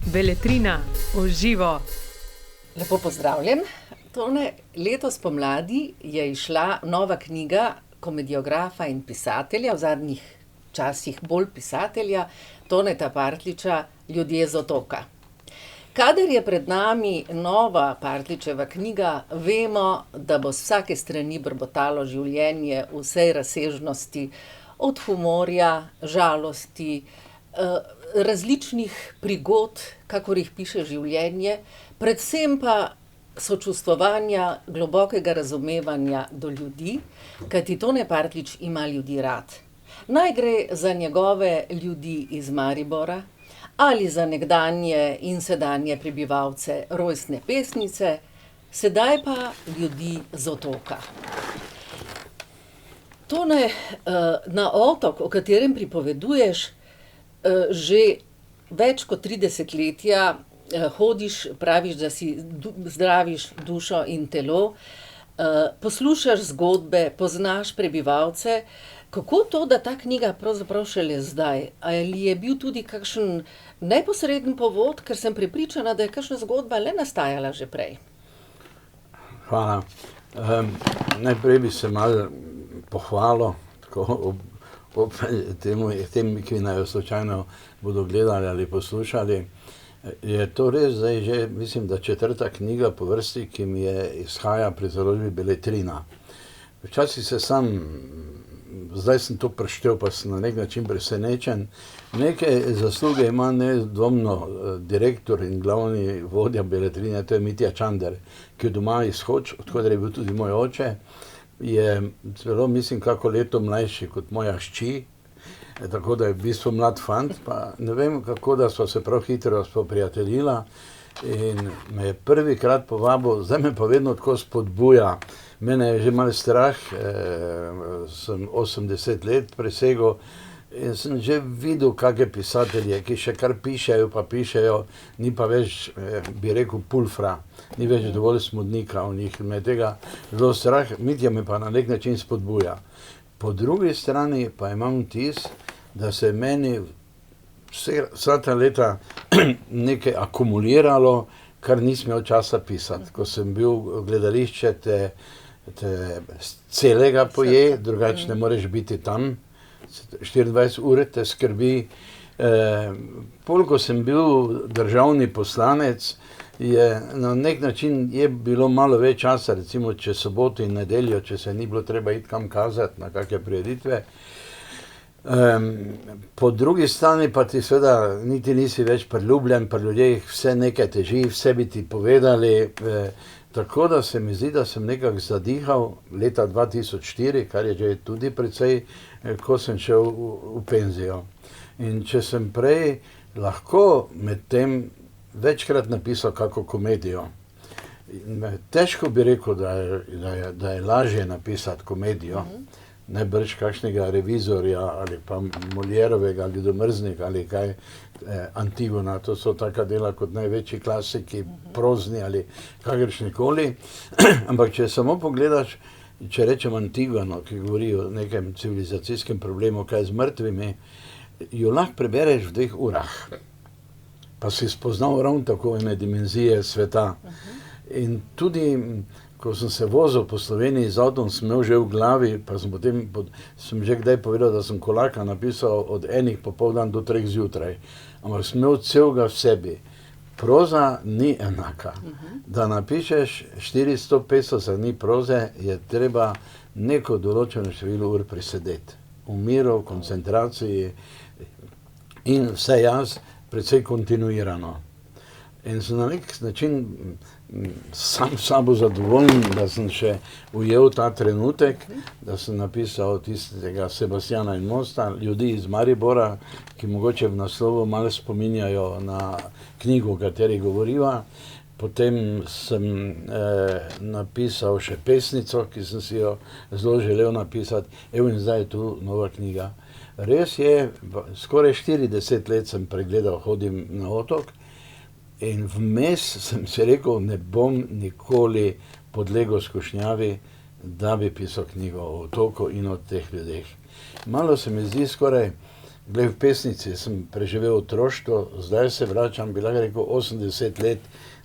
Beletrina v živo. Lepo pozdravljen. Letos pomladi je izšla nova knjiga komediografa in pisatelja, v zadnjih časih bolj pisatelja, Toneta Partljiča, Ljudje z otoka. Kadar je pred nami nova Partljičeva knjiga, vemo, da bo z vsake strani brbotalo življenje v vsej razsežnosti, od humorja, žalosti, različnih prigod, kakor jih piše življenje, predvsem pa sočustvovanja, globokega razumevanja do ljudi, kajti Tone Partljič ima ljudi rad. Naj gre za njegove ljudi iz Maribora ali za nekdanje in sedanje prebivalce rojstne Pesnice, sedaj pa ljudi z otoka. Tone, na otok, o katerem pripoveduješ, že več kot 3 desetletja hodiš, praviš, da si zdraviš dušo in telo, poslušaš zgodbe, poznaš prebivalce. Kako to, da ta knjiga pravzaprav šele zdaj? Ali je bil tudi kakšen neposreden povod, ker sem prepričana, da je kakšna zgodba le nastajala že prej? Hvala. Najprej bi se malo pohvalil, tako ob tem, ki naj slučajno bodo gledali ali poslušali. Je to res zdaj že, mislim, da 4. knjiga po vrsti, ki mi izhaja pri založbi Beletrina. Včasih se sam, zdaj sem to preštel, pa sem na nek način presenečen. Nekaj zasluge ima nedvomno direktor in glavni vodja Beletrine, to je Mitja Čander, ki je doma iz Hoč, odkudar je bil tudi moj oče. Je celo, mislim, kako leto mlajši kot moja hči, tako da je v bistvu mlad fant, pa ne vem, kako da sva se prav hitro spoprijateljila in me je prvikrat povabil, zdaj me pa vedno tako spodbuja. Mene je že malo strah, sem 80 let presegel in sem že videl kakšne pisatelje, ki še kar pišejo, pa pišejo, ni pa več, bi rekel, pulfra, ni več dovolj smodnika v njih, me je tega zelo strah, Mitja me pa na nek način spodbuja. Po drugi strani pa imam vtis, da se je meni vsa ta leta nekaj akumuliralo, kar nisem imel časa pisati. Ko sem bil v gledališče, te celega poje, drugače ne moreš biti tam, 24 ur te skrbi. Ko sem bil državni poslanec, je na nek način je bilo malo več časa, recimo čez soboto in nedeljo, če se ni bilo treba iti kam kazati na kakšne prireditve. Po drugi strani pa ti seveda niti nisi več priljubljen, pri ljudeh vse nekaj teži, vse bi ti povedali, tako da se mi zdi, da sem nekako zadihal leta 2004, kar je že tudi precej, ko sem šel v penzijo. In če sem prej lahko med tem večkrat napisal kako komedijo. Težko bi rekel, da je lažje napisati komedijo, najbrž kakšnega revizorja ali pa Molierovega ali Domrznika ali kaj, Antigona, to so taka dela kot največji klasiki, prozni ali kakršnikoli. Ampak če samo pogledaš, če rečem Antigono, ki govori o nekem civilizacijskem problemu, kaj z mrtvimi, jo lahko prebereš v 2 urah. Pa si spoznal ravno tako ene dimenzije sveta. In tudi, ko sem se vozil po Sloveniji z avtom, sem imel že v glavi, pa sem potem sem že kdaj povedal, da sem Kolaka napisal od 1 popoldan do 3 zjutraj. Ampak sem imel celega v sebi. Proza ni enaka. Da napišeš 400-500 strani proze, je treba neko določeno število ur presedeti. V miru, v koncentraciji in vse jaz precej kontinuirano. In sem na nek način sam s sabo zadovoljen, da sem še ujel ta trenutek, da sem napisal tistega Sebastjana in Mosta, ljudi iz Maribora, ki mogoče v naslovu malo spominjajo na knjigo, o kateri govoriva. Potem sem napisal še Pesnico, ki sem si jo zelo želel napisati. Evo in zdaj je tu nova knjiga. Res je, skoraj 40 let sem pregledal, hodim na otok in vmes sem si rekel, ne bom nikoli podlegel skušnjavi, da bi pisal knjigo o otoku in o teh ljudeh. Malo se mi zdi skoraj Glej, v pesnici sem preživel otroštvo, zdaj se vračam, bi lahko rekel 80 let,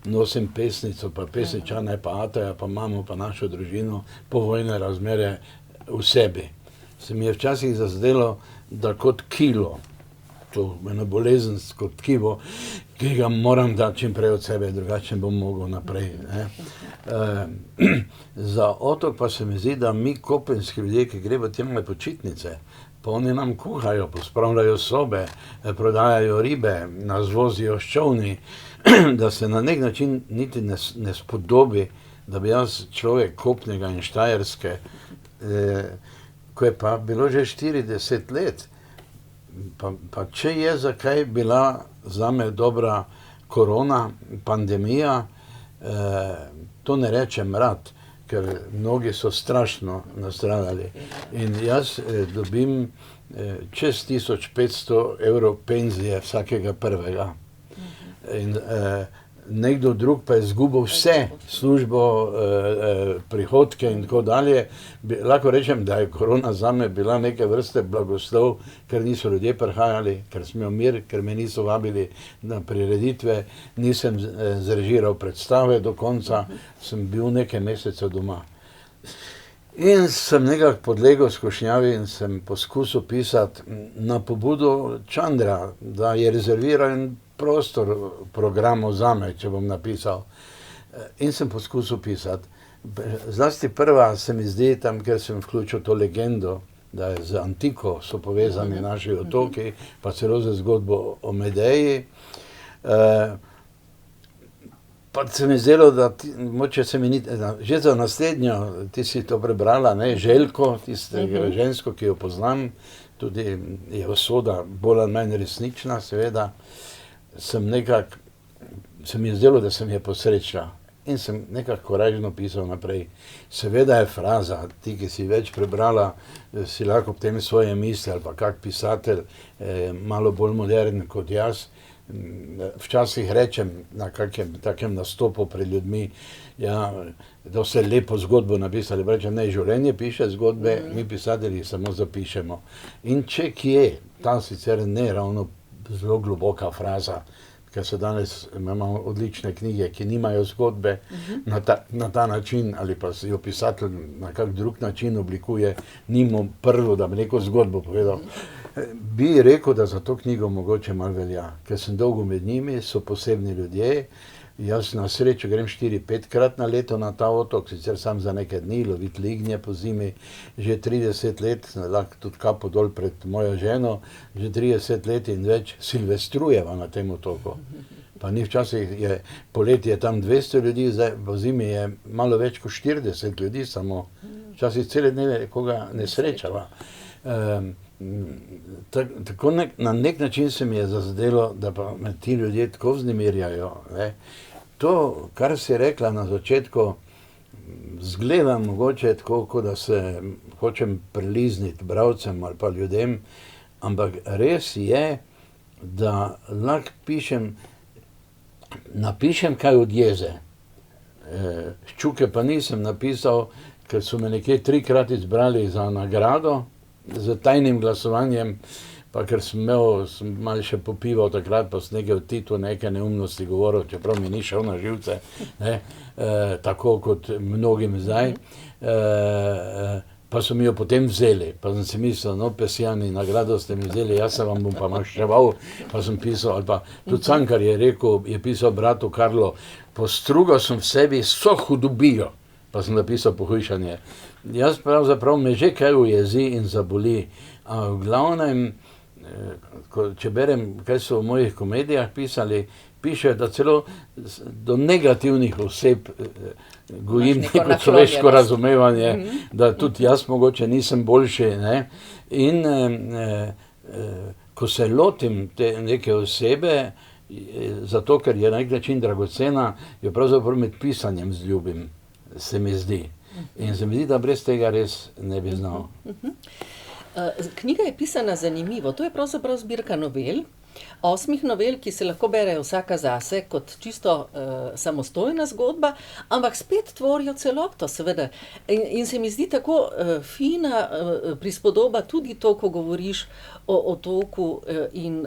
nosim pesnico, pa pesničane, pa ataja, pa mamo, pa našo družino, povojne razmere v sebi. Se mi je včasih zazdelo, da kot kilo, to eno bolezensko tkivo, ki ga moram dati čim prej od sebe, drugače bom mogel naprej. Za otok pa se mi zdi, da mi kopenski ljudje, ki gre v temne počitnice, pa oni nam kuhajo, pospravljajo sobe, prodajajo ribe, nas vozijo s čolni, da se na nek način niti ne spodobi, da bi jaz človek Kopnega in Štajerske, ko je pa bilo že 40 let, pa če je zakaj bila zame dobra korona, pandemija, to ne rečem rad, ker mnogi so strašno nastradali. In jaz dobim čez 1500 evrov penzije vsakega prvega. In nekdo drug pa je izgubil vse, službo, prihodke in tako dalje. Lahko rečem, da je korona zame bila neke vrste blagoslov, ker niso ljudje prihajali, ker sem imel mir, ker me niso vabili na prireditve, nisem zrežiral predstave do konca, sem bil nekaj mesecev doma. In sem nekako podlegel skušnjavi in sem poskusil pisati na pobudo Čandra, da je rezerviran prostor programov zame, če bom napisal. In sem poskusil pisati. Zlasti prva se mi zdi tam, ker sem vključil to legendo, da je z antiko so povezani naši otoki, pa celo za zgodbo o Medeji. Pa se mi zdelo, da moče se mi ni, že za naslednjo, ti si to prebrala, ne, Željko, tistega žensko, ki jo poznam, tudi je usoda bolj ali manj resnična, seveda. Se mi je zdelo, da sem je posrečila in sem nekako korajžno pisal naprej. Seveda je fraza, ti, ki si več prebrala, si lahko ob tem svoje misli ali pa kak pisatelj, malo bolj modern kot jaz. Včasih rečem na kakem takem nastopu pred ljudmi, ja, da vse lepo zgodbo napisali, rečem, ne, življenje piše zgodbe, mi pisatelji samo zapišemo. In če kje, ta sicer ne ravno zelo globoka fraza, ker so danes, imamo odlične knjige, ki nimajo zgodbe na ta način, ali pa si jo pisatelj na kak drug način oblikuje, nimo prvo, da bi neko zgodbo povedal. Bi rekel, da za to knjigo mogoče malo velja, ker sem dolgo med njimi, so posebni ljudje. Jaz na srečo grem 4-5 krat na leto na ta otok, sicer sam za nekaj dni, loviti lignje po zimi, že 30 let, lahko tudi kapo dol pred mojo ženo, že 30 let in več silvestrujeva na tem otoku. Pa ni včasih, poleti je tam 200 ljudi, zdaj po zimi je malo več kot 40 ljudi samo, včasih cele dneve koga ne srečava. Tako na nek način se mi je zazdelo, da pa me ti ljudje tako vznemirjajo. To, kar si rekla na začetku, zgleda mogoče tako, kot da se hočem prilizniti bralcem ali pa ljudem, ampak res je, da lahko napišem kaj od jeze. Ščuke pa nisem napisal, ker so me nekje 3-krat izbrali za nagrado, z tajnim glasovanjem, pa ker sem malo še popival takrat, pa sem nekaj v Titu nekaj neumnosti govoril, čeprav mi ni šel na živce, tako kot mnogim zdaj. Pa so mi jo potem vzeli, pa sem si mislil, no, pesijani, nagrado ste mi vzeli, jaz se vam bom pa maščeval, pa sem pisal, ali pa tudi Cankar je rekel, je pisal bratu Karlo, postrugal sem v sebi vso hudobijo, pa sem napisal pohujšanje. Jaz pravzaprav me že kaj ujezi in zaboli, a v glavnem, če berem, kaj so v mojih komedijah pisali, pišejo, da celo do negativnih oseb gojim neko človeško razumevanje, da tudi jaz mogoče nisem boljši, ne. In ko se lotim te neke osebe, zato ker je na nek način dragocena, jo pravzaprav med pisanjem zljubim, se mi zdi. In se mi zdi, da brez tega res ne bi znal. Knjiga je pisana zanimivo, to je pravzaprav zbirka novel, 8 novel, ki se lahko berejo vsaka zase kot čisto samostojna zgodba, ampak spet tvorijo celoto, seveda. In se mi zdi tako fina prispodoba tudi to, ko govoriš o otoku in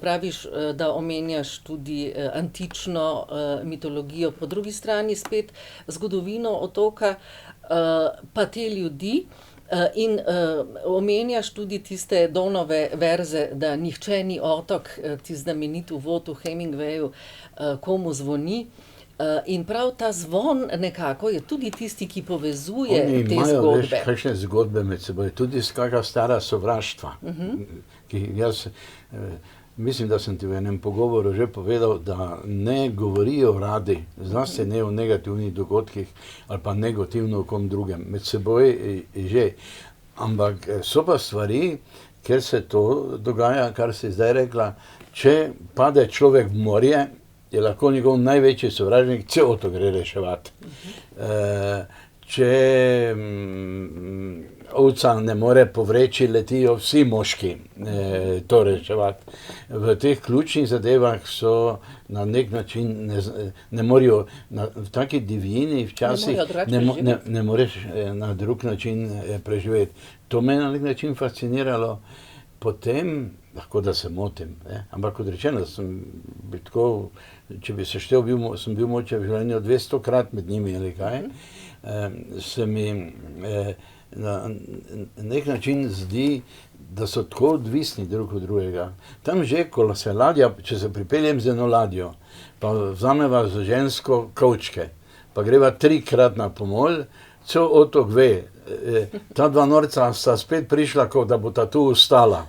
praviš, da omenjaš tudi antično mitologijo, po drugi strani spet zgodovino otoka, pa te ljudi. In omenjaš tudi tiste Donove verze, da nihče ni otok, ti znamenit uvod v Hemingwayu, komu zvoni. In prav ta zvon nekako je tudi tisti, ki povezuje te zgodbe. Oni imajo, veš, kakšne zgodbe med seboj, tudi kakšna stara sovraštva. Ki jaz mislim, da sem ti v enem pogovoru že povedal, da ne govorijo radi, zlasti ne o negativnih dogodkih ali pa negativno o kom drugem. Med seboj že. Ampak so pa stvari, ker se to dogaja, kar si zdaj rekla, če pade človek v morje, je lahko njegov največji sovražnik, cel otok gre reševati. Če ovca ne more povreči, letijo vsi moški to reševati. V teh ključnih zadevah so na nek način, ne morejo, v taki divjini včasih ne moreš na drug način preživeti. To me je na nek način fasciniralo. Potem, lahko da se motim, ampak kot rečeno, če bi se štel, sem bil moče v življenju 200-krat med njimi ali kaj, se mi na nek način zdi, da so tako odvisni drug od drugega. Tam že, ko se ladja, če se pripeljem z eno ladjo, pa vzameva z žensko kovčke, pa greva 3-krat na pomol, cel otok ve, ta dva norca sta spet prišla, da bo ta tu ostala.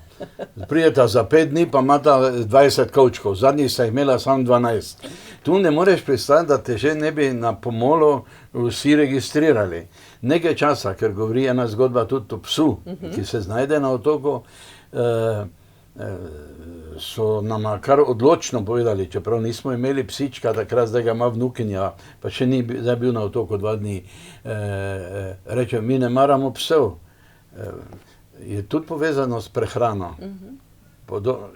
Prideta za 5 dni, pa imata 20 kovčkov, zadnjih sta imela samo 12. Tu ne moreš pristati, da te že ne bi na pomolu vsi registrirali. Nekaj časa, ker govori ena zgodba tudi o psu, ki se znajde na otoku, so nama kar odločno povedali, čeprav nismo imeli psička, takrat zdaj ga ima vnukinja, pa še ni zdaj bil na otoku 2 dni. Reče, mi ne maramo psov. Je tudi povezano s prehrano.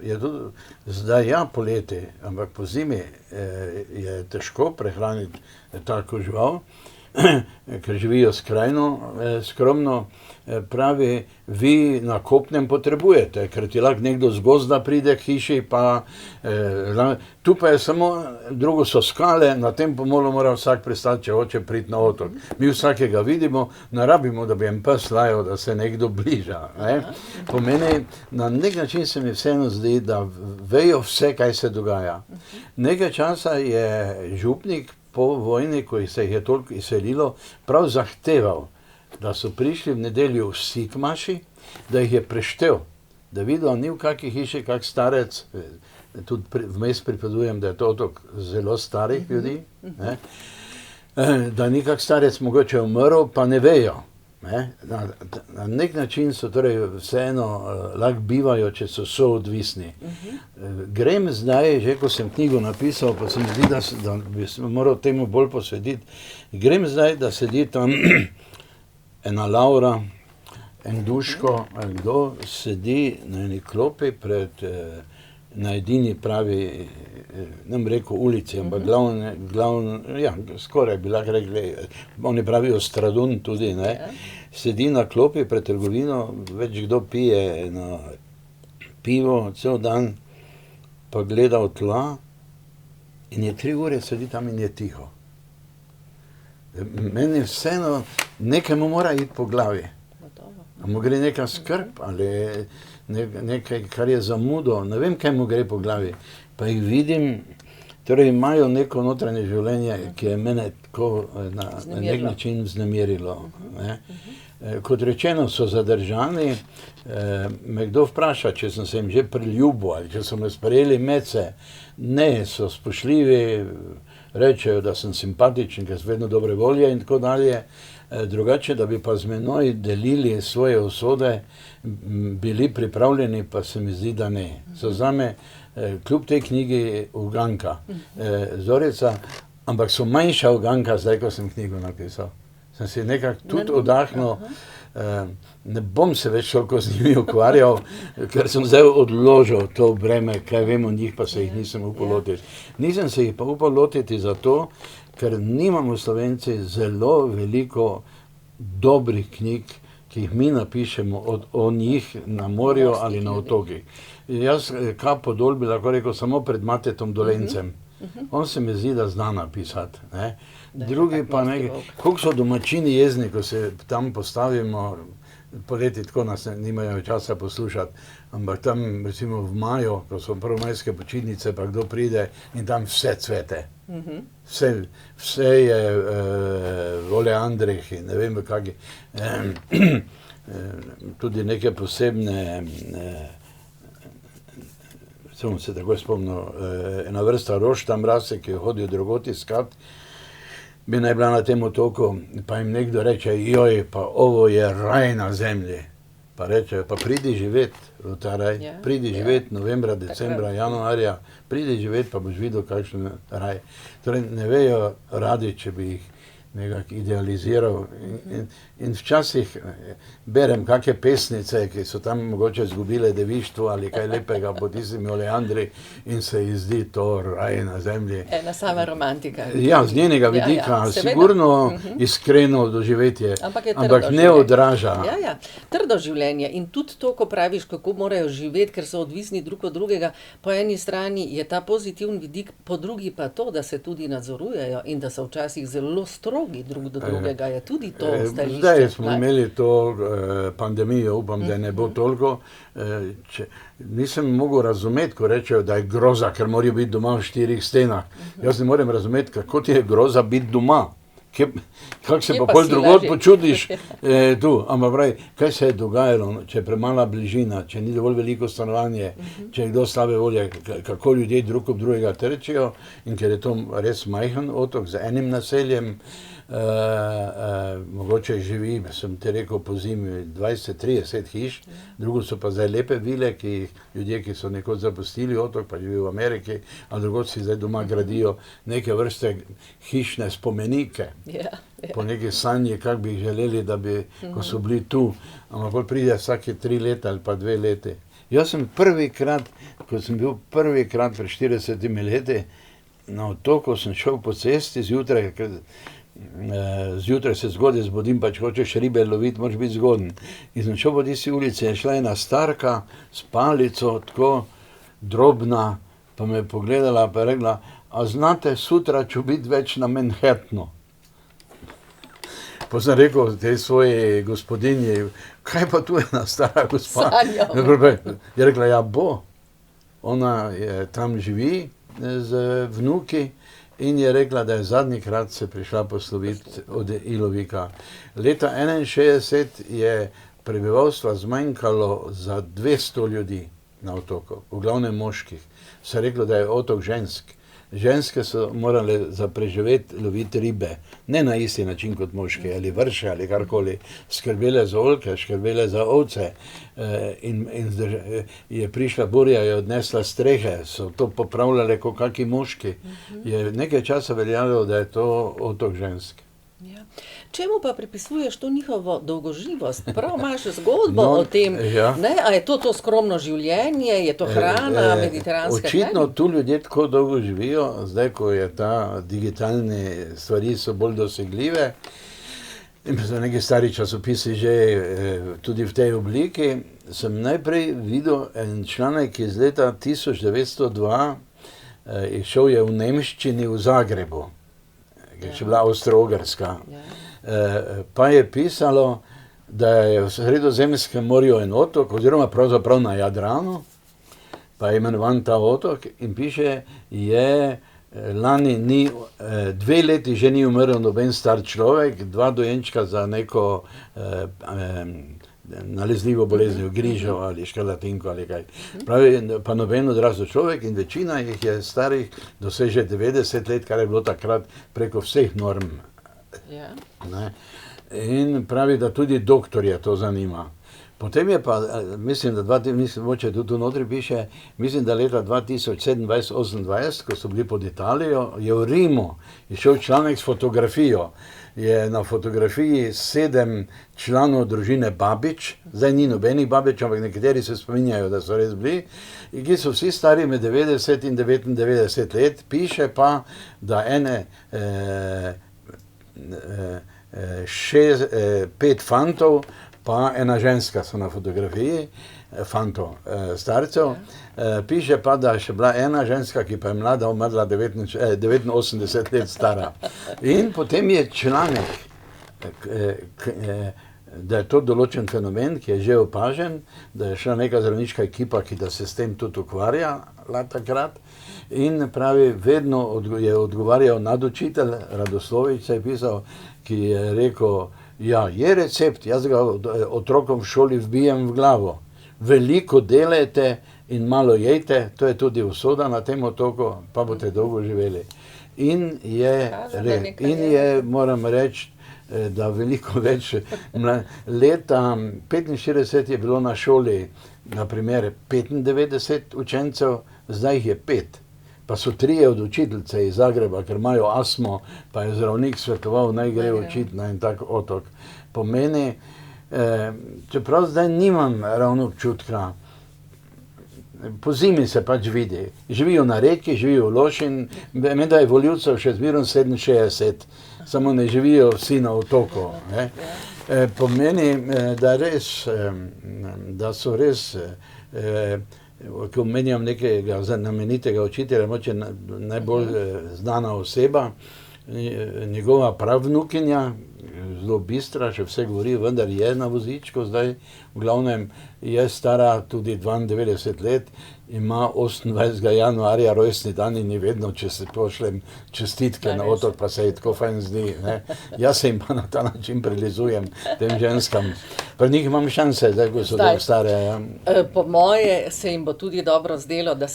Je tudi, zdaj ja, poleti, ampak po zimi je težko prehraniti tako žival, ker živijo skrajno skromno. Pravi, vi na kopnem potrebujete, ker ti lahko nekdo z gozda pride k hiši, pa tu pa je samo, drugo so skale, na tem pomolu mora vsak pristati, če hoče priti na otok. Mi vsakega vidimo, ne rabimo, da bi en pes lajal, da se nekdo bliža. Pomeni, na nek način se mi vseeno zdi, da vejo vse, kaj se dogaja. Nekaj časa je župnik po vojni, ko se jih je toliko izselilo, prav zahteval, da so prišli v nedeljo vsi k maši, da jih je preštel, da videl, ni v kakšni hiši kak starec, tudi vmes pripovedujem, da je to otok zelo starih ljudi, da ni kak starec mogoče umrl, pa ne vejo. Na nek način so torej vseeno lahko bivajo, če so soodvisni. Grem zdaj, že ko sem knjigo napisal, pa se mi zdi, da bi se moral temu bolj posvetiti, grem zdaj, da sedi tam ena Laura, en Duško, ali kdo, sedi na eni klopi na edini pravi, ne bom rekel ulici, ampak skoraj bi lahko rekli, oni pravijo Stradun tudi, sedi na klopi pred trgovino, več kdo pije pivo cel dan, pa gleda v tla in je 3 ure sedi tam in je tiho. Meni vseeno nekaj mu mora iti po glavi. A mu gre neka skrb ali nekaj, kar je zamudo, ne vem, kaj mu gre po glavi. Pa jih vidim, torej imajo neko notranje življenje, ki je mene tako na nek način vznemirilo. Kot rečeno, so zadržani, me kdo vpraša, če sem se jim že priljubil ali če so me sprejeli medse. Ne, so spoštljivi, rečejo, da sem simpatičen, ker sem vedno dobre volje in tako dalje. Drugače, da bi pa z menoj delili svoje usode, bili pripravljeni, pa se mi zdi, da ne. So zame, kljub tej knjigi, uganka, Zorica, ampak so manjša uganka zdaj, ko sem knjigo napisal. sem si nekako tudi oddahnil. Ne bom se več toliko z njimi ukvarjal, ker sem zdaj odložil to breme, kaj vem o njih, pa se jih nisem upal lotiti. Nisem se jih pa upal lotiti zato, ker nimamo Slovenci zelo veliko dobrih knjig, ki jih mi napišemo o njih na morju ali na otokih. Jaz Kapo Dol bi lahko rekel samo pred Matetom Dolencem. On se mi zdi, da zna napisati. Ne? Drugi pa nekaj, koliko so domačini jezni, ko se tam postavimo, poleti tako nas nimajo časa poslušati, ampak tam recimo v maju, ko so prvomajske počitnice, pa kdo pride in tam vse cvete. Vse je oleandrih in ne vem v kaki, tudi neke posebne, sem se tako spomnil, ena vrsta rož tam rase, ki jo hodijo drugot iskat, bi naj bila na tem otoku, pa jim nekdo reče, joj, pa ovo je raj na zemlji. Pa reče, pa pridi živeti v ta raj, pridi živeti novembra, decembra, januarja, pridi živeti, pa boš videl, kakšen raj. Torej, ne vejo radi, če bi jih nekako idealiziral. In včasih berem kakšne pesnice, ki so tam mogoče izgubile devištvo ali kaj lepega po tistimi oleandri in se ji zdi to raj na zemlji. Ena sama romantika. Ja, z njenega vidika, sigurno iskreno doživetje, ampak ne odraža. Ja, trdo življenje in tudi to, ko praviš, kako morajo živeti, ker so odvisni drug od drugega, po eni strani je ta pozitivni vidik, po drugi pa to, da se tudi nadzorujejo in da so včasih zelo strogi drug do drugega, je tudi to stališče. Zdaj smo imeli to pandemijo, upam, da ne bo toliko. Nisem mogel razumeti, ko rečejo, da je groza, ker morajo biti doma v 4 stenah. Jaz ne morem razumeti, kako ti je groza biti doma. Kako se pa pol drugod počutiš tu. Ampak pravi, kaj se je dogajalo, če je premala bližina, če ni dovolj veliko stanovanje, če je kdo slabe volje, kako ljudje drug ob drugega trčijo, in ker je to res majhen otok z enim naseljem, mogoče živi, sem te rekel, po zimi 20-30 hiš, drugo so pa zdaj lepe vile, ki ljudje, ki so nekoč zapustili otok, pa živijo v Ameriki, a drugod si zdaj doma gradijo neke vrste hišne spomenike. Po neki sanji, kak bi jih želeli, da bi, ko so bili tu, ampak bolj pride vsake 3 leta ali pa 2 leti. Jaz sem prvikrat, ko sem bil prvikrat pred 40 leti, na otoku sem šel po cesti zjutraj, zjutraj se zgodaj zbudim, pa če hočeš ribe loviti, moraš biti zgoden. In sem šel po tisti ulici, je šla ena starka s palico, tako drobna, pa me je pogledala, pa je rekla, a znate sutra ću biti več na Manhattanu. Pa sem rekel tej svoji gospodinji, kaj pa tu ena stara gospa? Je rekla, ja bo. Ona tam živi z vnuki in je rekla, da je zadnjikrat se prišla posloviti od Ilovika. Leta 1961 je prebivalstva zmanjkalo za 200 ljudi na otoku, v glavnem moških. Se je reklo, da je otok žensk. Ženske so morale za preživeti loviti ribe, ne na isti način kot moški, ali vrše, ali karkoli. Skrbele za oljke, skrbele za ovce in je prišla burja, je odnesla strehe, so to popravljale kot kaki moški. Je nekaj časa veljalo, da je to otok žensk. Čemu pa pripisuješ to njihovo dolgoživost? Prav imaš zgodbo o tem, a je to skromno življenje, je to hrana, mediteranska? Očitno tu ljudje tako dolgo živijo, zdaj ko je ta digitalne stvari so bolj dosegljive. In so neki stari časopisi že tudi v tej obliki. Sem najprej videl en članek iz leta 1902, šel je v nemščini v Zagrebu, ki je še bila Avstro-Ogrska. Pa je pisalo, da je v Sredozemskem morju en otok, oziroma pravzaprav na Jadranu, pa je imenovan ta otok in piše, lani 2 leti že ni umrl noben star človek, 2 dojenčka za neko nalezljivo boleznjo, grižo ali škrlatinko ali kaj. Pravi, pa noben odrasel človek in večina jih je starih, doseže 90 let, kar je bilo takrat preko vseh norm. In pravi, da tudi doktorje to zanima. Potem je pa, mislim, mogoče tudi tu notri piše, mislim, da leta 2027-28, ko so bili pod Italijo, je v Rimu išel članek s fotografijo. Je na fotografiji 7 članov družine Babič, zdaj ni nobenih Babič, ampak nekateri se spominjajo, da so res bili, in ki so vsi stari med 90 in 99 let, piše pa, da 5 fantov, pa ena ženska so na fotografiji, fantov, starcev, piše pa, da je še bila ena ženska, ki pa je mlada, umrla 89 let stara. In potem je članek, da je to določen fenomen, ki je že opažen, da je šla neka zdravniška ekipa, ki da se s tem tudi ukvarjala takrat, in pravi, vedno je odgovarjal nadučitelj, Radoslovič se je pisal, ki je rekel, ja, je recept, jaz ga otrokom v šoli vbijem v glavo. Veliko delajte in malo jejte, to je tudi usoda na tem otoku, pa boste dolgo živeli. In je, moram reči, da veliko več, leta 45 je bilo na šoli, na primer 95 učencev, zdaj jih je 5. Pa so 3 od učiteljice iz Zagreba, ker imajo astmo, pa je zdravnik svetoval, naj gre učiti na en tak otok. Pomeni, čeprav zdaj nimam ravno občutka, po zimi se pač vidi. Živijo na Reki, živijo v Lošin, menda je volivcev še zbirom 67, samo ne živijo vsi na otoku. Pomeni, da so res, ko omenjam nekega znamenitega učitelja, moče najbolj znana oseba, njegova pravnukinja, zelo bistra, še vse govori, vendar je na vozičku zdaj, v glavnem je stara tudi 92 let, ima 28. januarja rojstni dan in je vedno, če se pošljem čestitke na otok, pa se je tako fajn zdi. Jaz se jim pa na ta način prilizujem, tem ženskam. Pri njih imam šanse, zdaj, ko so tako stare. Po moje se jim bo tudi dobro zdelo, da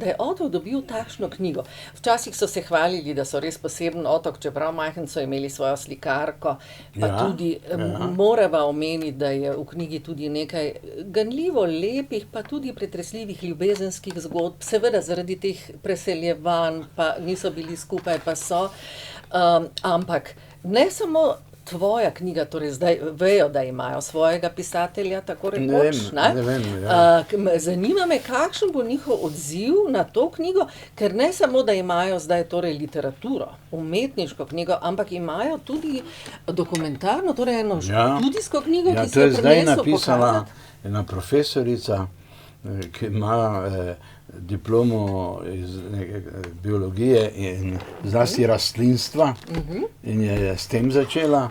je otok dobil takšno knjigo. Včasih so se hvalili, da so res poseben otok, čeprav majhen so imeli svojo slikarko, pa tudi morava omeniti, da je v knjigi tudi nekaj ganljivo lepih, pa tudi pretresljivih ljubezenskih zgodb, seveda zaradi teh preseljevanj, pa niso bili skupaj, pa so, ampak ne samo tvoja knjiga, torej zdaj vejo, da imajo svojega pisatelja, tako rekoč, ne vem. Zanima me, kakšen bo njihov odziv na to knjigo, ker ne samo, da imajo zdaj torej literaturo, umetniško knjigo, ampak imajo tudi dokumentarno, torej eno študijsko knjigo, ki se je prineslo pokazati. To je zdaj napisala ena profesorica, ki ima diplomo iz biologije in zlasti rastlinstva in je s tem začela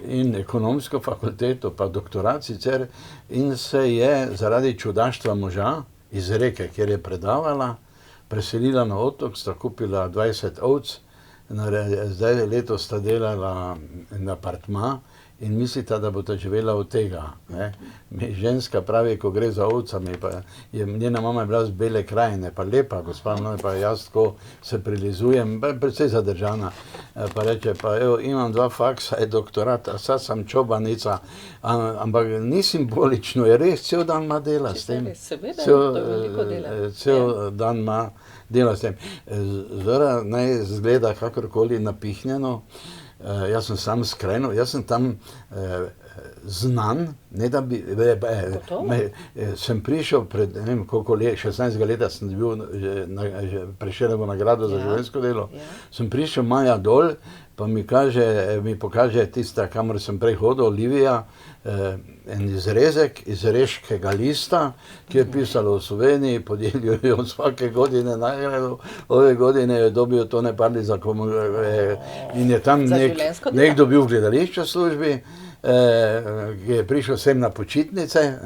in ekonomsko fakulteto, pa doktorat sicer, in se je zaradi čudaštva moža iz Reke, kjer je predavala, preselila na otok, sta kupila 20 ovc, zdaj letos sta delala en apartma in mislita, da bo ta živela od tega. Ženska pravi, ko gre za ovcami, pa njena mama je bila z Bele krajine, pa lepa gospa, pa jaz tako se prilizujem, precej zadržana, pa reče, pa evo, imam 2 faksa, je doktorat, a sad sam čobanica, ampak ni simbolično, je res, cel dan ima dela s tem. Cel dan ima dela s tem. Zora naj zgleda kakorkoli napihnjeno. Jaz sem sam skrajno, jaz sem tam znan, ne da bi, sem prišel pred, ne vem koliko let, 16 leta sem bil Prešernovo nagrado za življenjsko delo, sem prišel maja dol, pa mi pokaže tista, kamor sem prej hodil, Olivija, en izrezek iz Reškega lista, ki je pisalo v Sloveniji, podelijo svake godine nagrado, ove godine je dobil Tone Parlji za in je tam nekdo bil v gledališču službi, ki je prišel sem na počitnice,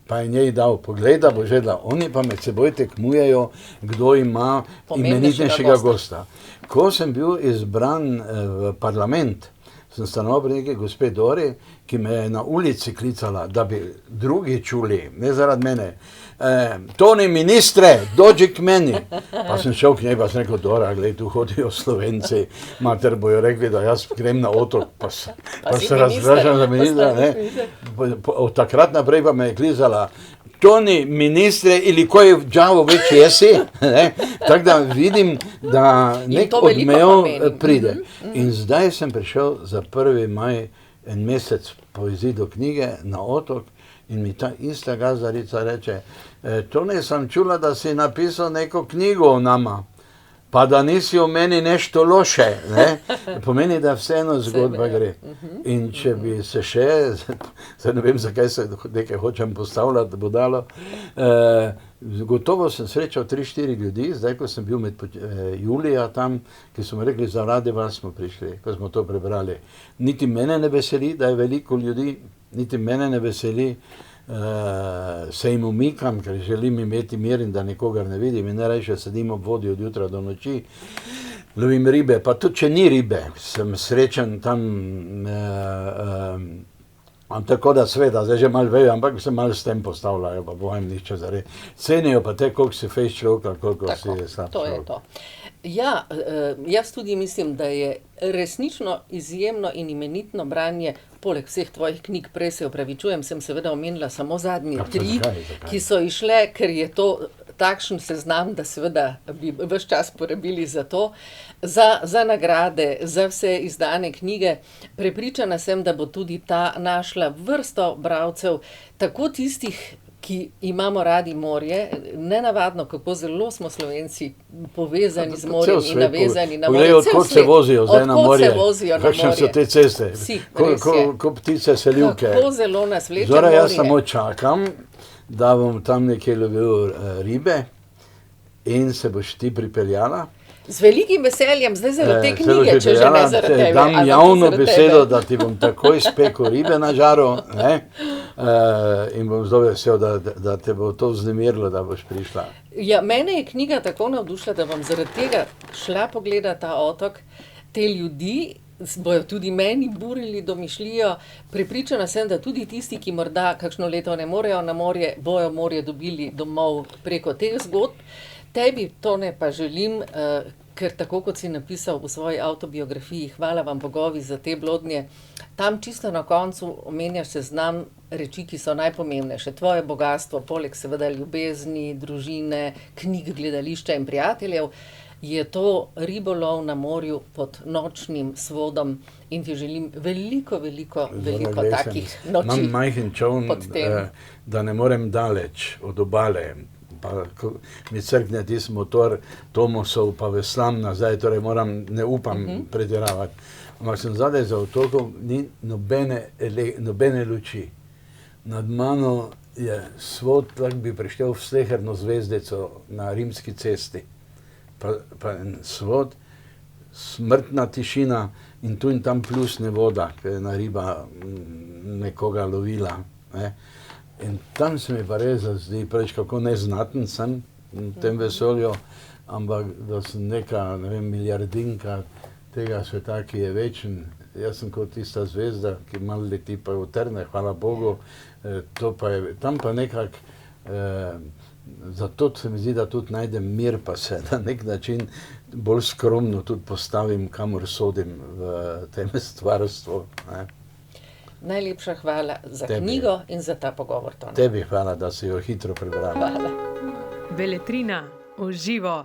pa je njej dal pogleda, bo žela, oni pa med seboj tekmujejo, kdo ima imenitnejšega gosta. Ko sem bil izbran v parlament, sem stanoval pri nekaj gospe Dori, ki me je na ulici klicala, da bi drugi čuli, ne zaradi mene, Toni, ministre, dođi k meni. Pa sem šel k njej, pa sem rekel, Dora, glej, tu hodijo Slovenci, mater bojo rekli, da jaz grem na otok, pa se razdražam za ministra, ne. Od takrat naprej pa me je klizala, Toni, ministre, ili koji đavo već jesi, ne, tako da vidim, da nek odmev pride. In zdaj sem prišel za 1. maj, en mesec po izidu knjige, na otok, in mi ta ista gazdarica reče, Toni, sem čula, da si napisal neko knjigo o nama, pa da nisi o meni nešto loše, ne? Pomeni, da vseeno zgodba gre. In če bi se še, zdaj ne vem, zakaj se nekaj hočem postavljati, bo dalo, gotovo sem srečal 3-4 ljudi, zdaj, ko sem bil med julija tam, ki so mi rekli, zaradi vas smo prišli, ko smo to prebrali. Niti mene ne veseli, da je veliko ljudi, niti mene ne veseli, se jim umikam, ker želim imeti mir in da nikogar ne vidim in najrajše sedim ob vodi od jutra do noči, lovim ribe, pa tudi če ni ribe, sem srečen tam, tako da sveda, zdaj že malo vejo, ampak se malo s tem postavljajo, pa bojem nišče zarej. Cenijo pa te, koliko si fejst človek, koliko si slab človek. To je to. Ja, jaz tudi mislim, da je resnično izjemno in imenitno branje, poleg vseh tvojih knjig, prej se opravičujem, sem seveda omenila samo zadnje 3, ki so išle, ker je to takšen seznam, da seveda bi ves čas porabili za to, za nagrade, za vse izdane knjige. Prepričana sem, da bo tudi ta našla vrsto bralcev, tako tistih, ki imamo radi morje, nenavadno, kako zelo smo Slovenci povezani z morjem in navezani na morje. Odkot se vozijo zdaj na morje, kakšne so te ceste, ko ptice selivke. Kako zelo nas vleče morje. Zdaj jaz samo čakam, da bom tam nekaj lovil ribe in se boš ti pripeljala. Z velikim veseljem, zdaj zaradi te knjige, če že ne zaradi tebe. Dam javno besedo, da ti bom takoj spekel ribe na žaru, ne? In bom zelo vesel, da te bo to vznemirilo, da boš prišla. Ja, mene je knjiga tako navdušila, da bom zaradi tega šla pogledat ta otok, te ljudi, bojo tudi meni burili domišljijo. Prepričana sem, da tudi tisti, ki morda kakšno leto ne morejo na morje, bojo morje dobili domov preko teh zgodb. Tebi, Tone, pa želim, ker tako kot si napisal v svoji avtobiografiji, hvala vam bogovi za te blodnje, tam čisto na koncu omenjaš seznam reči, ki so najpomembnejše. Tvoje bogastvo, poleg seveda ljubezni, družine, knjig, gledališča in prijateljev, je to ribolov na morju pod nočnim svodom in ti želim veliko takih noči. Imam majhen čoln, da ne morem daleč od obale. Pa mi crkne tisti motor Tomosov, pa veslam nazaj, torej ne upam pretiravati. Ampak sem zadaj za otokom, ni nobene luči. Nad mano je svod, tako bi prištel v sleherno zvezdico na Rimski cesti. Pa en svod, smrtna tišina in tu in tam plusne voda, ker je ena riba nekoga lovila, ne. In tam se mi pa res zdi, preveč kako neznaten sem v tem vesolju, ampak da sem neka, ne vem, milijardinka tega sveta, ki je večen. Jaz sem kot tista zvezda, ki malo leti pa utrne, hvala Bogu. Tam pa nekako, zato se mi zdi, da tudi najdem mir, pa se na nek način bolj skromno tudi postavim, kamor sodim v tem stvarstvu. Najlepša hvala za knjigo in za ta pogovor, Tone. Tebi hvala, da si jo hitro prebrala. Hvala. Beletrina v živo.